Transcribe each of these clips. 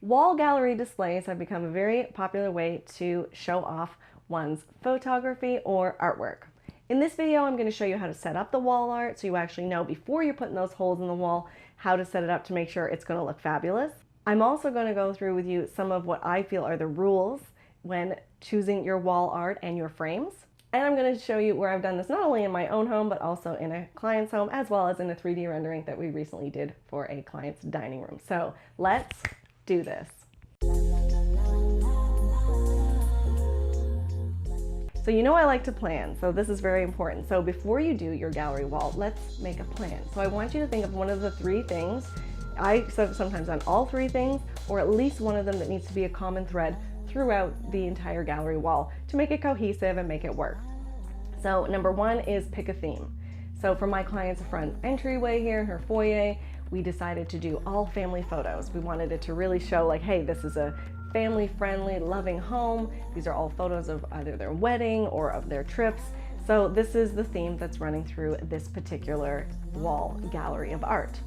Wall gallery displays have become a very popular way to show off one's photography or artwork. In this video, I'm going to show you how to set up the wall art so you actually know before you're putting those holes in the wall how to set it up to make sure it's going to look fabulous. I'm also going to go through with you some of what I feel are the rules when choosing your wall art and your frames. And I'm going to show you where I've done this not only in my own home, but also in a client's home, as well as in a 3D rendering that we recently did for a client's dining room. So let's do this. So you know I like to plan, so this is very important. So before you do your gallery wall, let's make a plan. So I want you to think of one of the three things. I sometimes on all three things, or at least one of them that needs to be a common thread throughout the entire gallery wall to make it cohesive and make it work. So number one is pick a theme. So for my client's front entryway here in her foyer, we decided to do all family photos. We wanted it to really show like, hey, this is a family-friendly, loving home. These are all photos of either their wedding or of their trips. So this is the theme that's running through this particular wall gallery of art.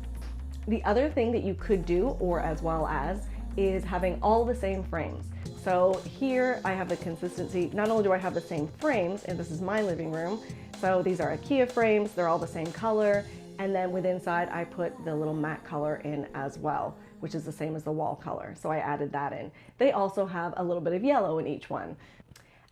The other thing that you could do, or as well as, is having all the same frames. So here I have the consistency. Not only do I have the same frames, and this is my living room, so these are IKEA frames, they're all the same color, and then with inside I put the little matte color in as well, which is the same as the wall color. So I added that in. They also have a little bit of yellow in each one.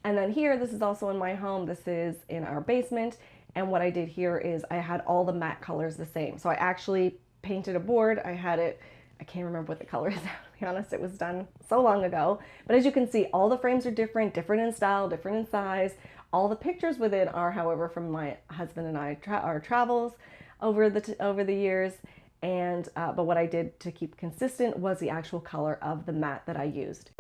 And then here, this is also in my home, this is in our basement, and what I did here is I had all the matte colors the same. So I actually painted a board. I had it, I can't remember what the color is now, to be honest, it was done so long ago. But as you can see, all the frames are different in style, different in size. All the pictures within are, however, from my husband and I, our travels over the years. And but what I did to keep consistent was the actual color of the mat that I used.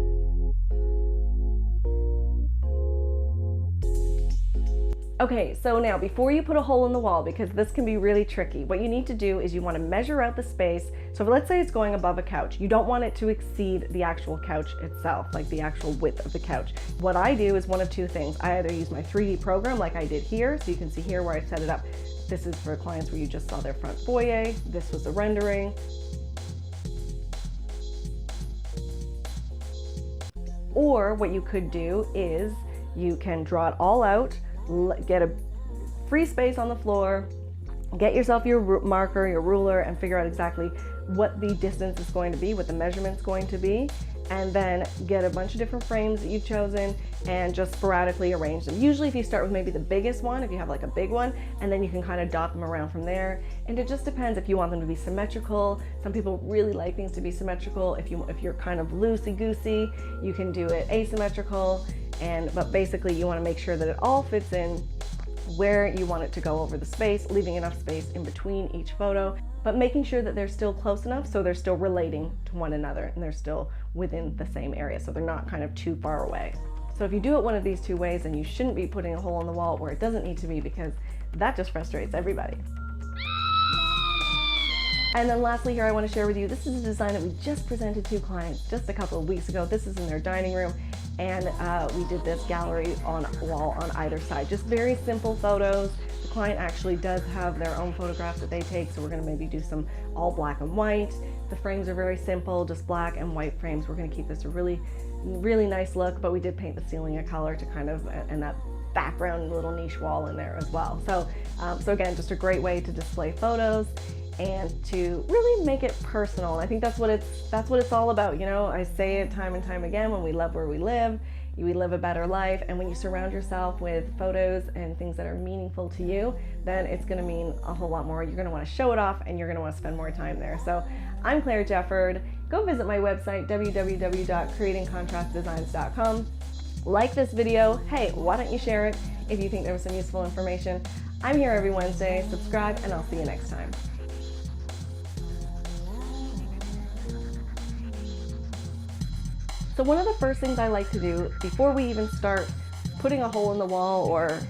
Okay, so now before you put a hole in the wall, because this can be really tricky, what you need to do is you want to measure out the space. So let's say it's going above a couch. You don't want it to exceed the actual couch itself, like the actual width of the couch. What I do is one of two things. I either use my 3D program like I did here, so you can see here where I set it up. This is for clients where you just saw their front foyer. This was the rendering. Or what you could do is you can draw it all out, get a free space on the floor, get yourself your marker, your ruler, and figure out exactly what the distance is going to be, what the measurement's going to be, and then get a bunch of different frames that you've chosen and just sporadically arrange them. Usually if you start with maybe the biggest one, if you have like a big one, and then you can kind of dot them around from there. And it just depends if you want them to be symmetrical. Some people really like things to be symmetrical. If you're kind of loosey-goosey, you can do it asymmetrical. But basically you want to make sure that it all fits in where you want it to go over the space, leaving enough space in between each photo, but making sure that they're still close enough so they're still relating to one another and they're still within the same area, so they're not kind of too far away. So if you do it one of these two ways, then you shouldn't be putting a hole in the wall where it doesn't need to be, because that just frustrates everybody. And then lastly here I want to share with you, this is a design that we just presented to clients just a couple of weeks ago. This is in their dining room, and we did this gallery on wall on either side. Just very simple photos. The client actually does have their own photographs that they take, so we're going to maybe do some all black and white. The frames are very simple, just black and white frames. We're going to keep this a really nice look, but we did paint the ceiling a color to kind of, and that background little niche wall in there as well. So again, just a great way to display photos and to really make it personal. And I think that's what it's all about. You know, I say it time and time again, when we love where we live a better life. And when you surround yourself with photos and things that are meaningful to you, then it's gonna mean a whole lot more. You're gonna wanna show it off and you're gonna wanna spend more time there. So I'm Claire Jefford. Go visit my website, www.creatingcontrastdesigns.com. Like this video. Hey, why don't you share it if you think there was some useful information? I'm here every Wednesday. Subscribe and I'll see you next time. So one of the first things I like to do before we even start putting a hole in the wall or